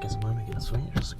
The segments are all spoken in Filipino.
Kasi mami kinaswayers.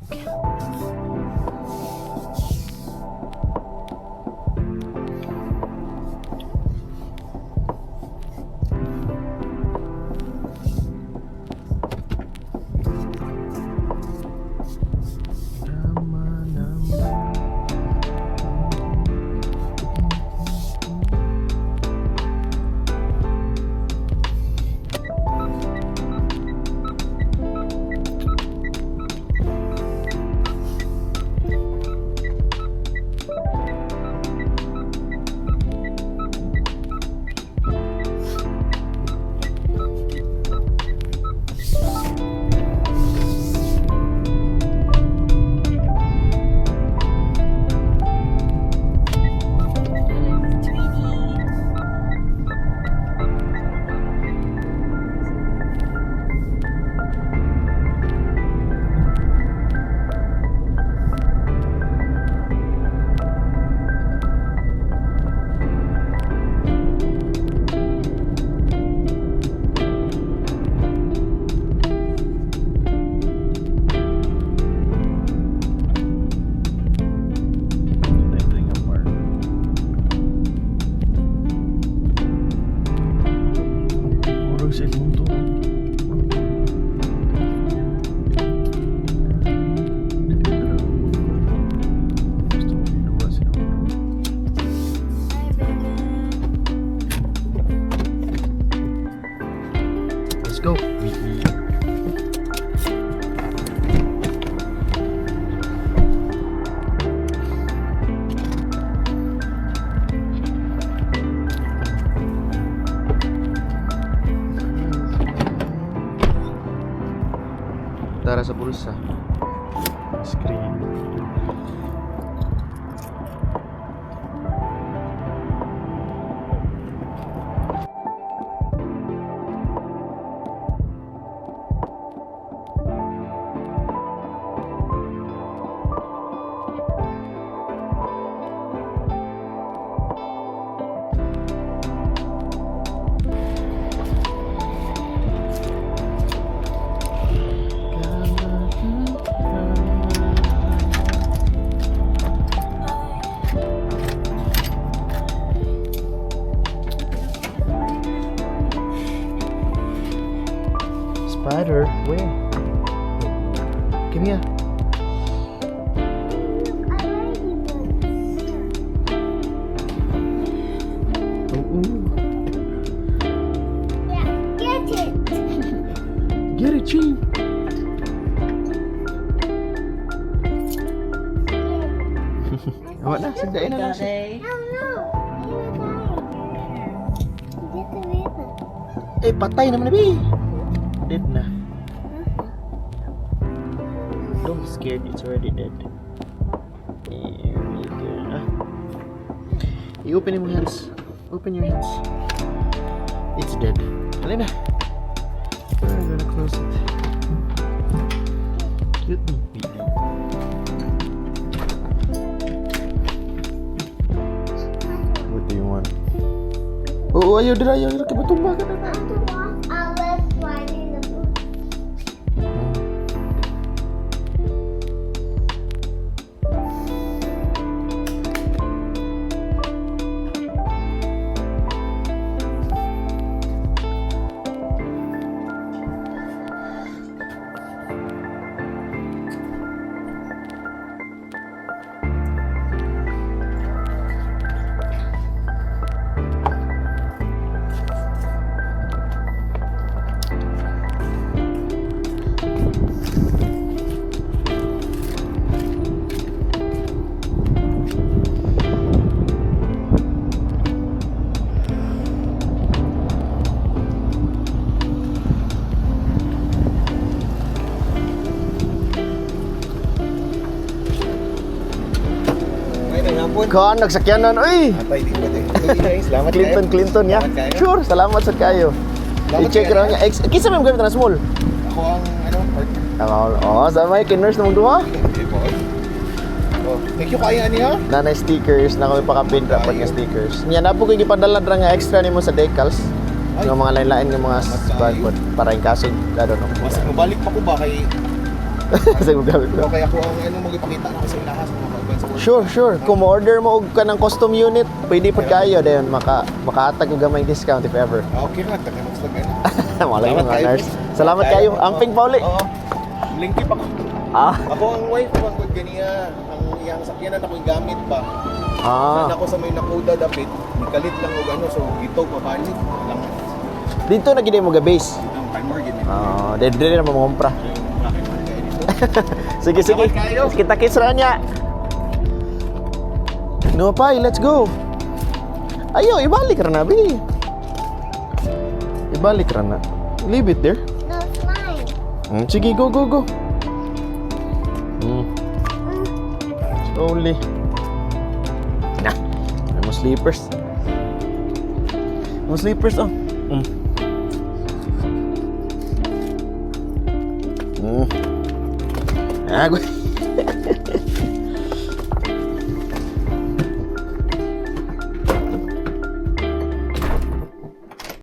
Let's go. Tara sa bulsa. Screen. Spider? Where? Come here. Get it, Chi. Awak na, sagdain na lang siya. Eh, patay naman na, Bi. Dead na. Don't be scared, it's already dead. Here we go. You open your hands. Open your hands. It's dead. Alina. I'm gonna close it. Cute me. What do you want? Oh, ayo dira, ayo dira. Kebetumba ka na. Kon, nagsakyanan, uy! Atay, di ba din? Salamat Clinton, ya? Sure, salamat sa kayo. I-check lang niya. Kisa may gamit na small? Ako ang, partner. Oo, sa may kinurse na mong duha? Okay, boy. Thank you kaya niya. Nanay stickers na kami pakapin dapat nga stickers. Nya na po kay gipadala dra nga extra nimo sa decals. Ay. Ng mga lain-lain nga mga bag para in kaso I don't know. Mas mabalik pa ko ba kay Sa gamit ko. kaya ko ang ano magipakita na ko sa ilahas mga kauban sa work. Sure. Kung order mo og kanang custom unit, pwede pud kayo then makaatag og gamay discount if ever. Okay ra taka mas lagay na. Malay Salamat mga kayo. nurse. Salamat kayo. Amping Pauli. Oo. Linky pa ko. Ah. Ako ang wife ko ang good ganiya. Ang iyang sakyanan ako gamit ba. Ah. Ako sa may nakuda dapit, nikalit lang og ano so gitog mabalik. Lang Dito na gid mo ga base. ang timer gid. Ah, dire na mo kompra. Sige. Salamat kayo. Kita-kits ra niya. No pa, let's go. Ayo, ibalik ra na, bi. Ibalik ra na. Leave it there. No, it's mine. Sige, go. Slowly. Nah, may mo sleepers. Mo sleepers, oh. Ah, gue.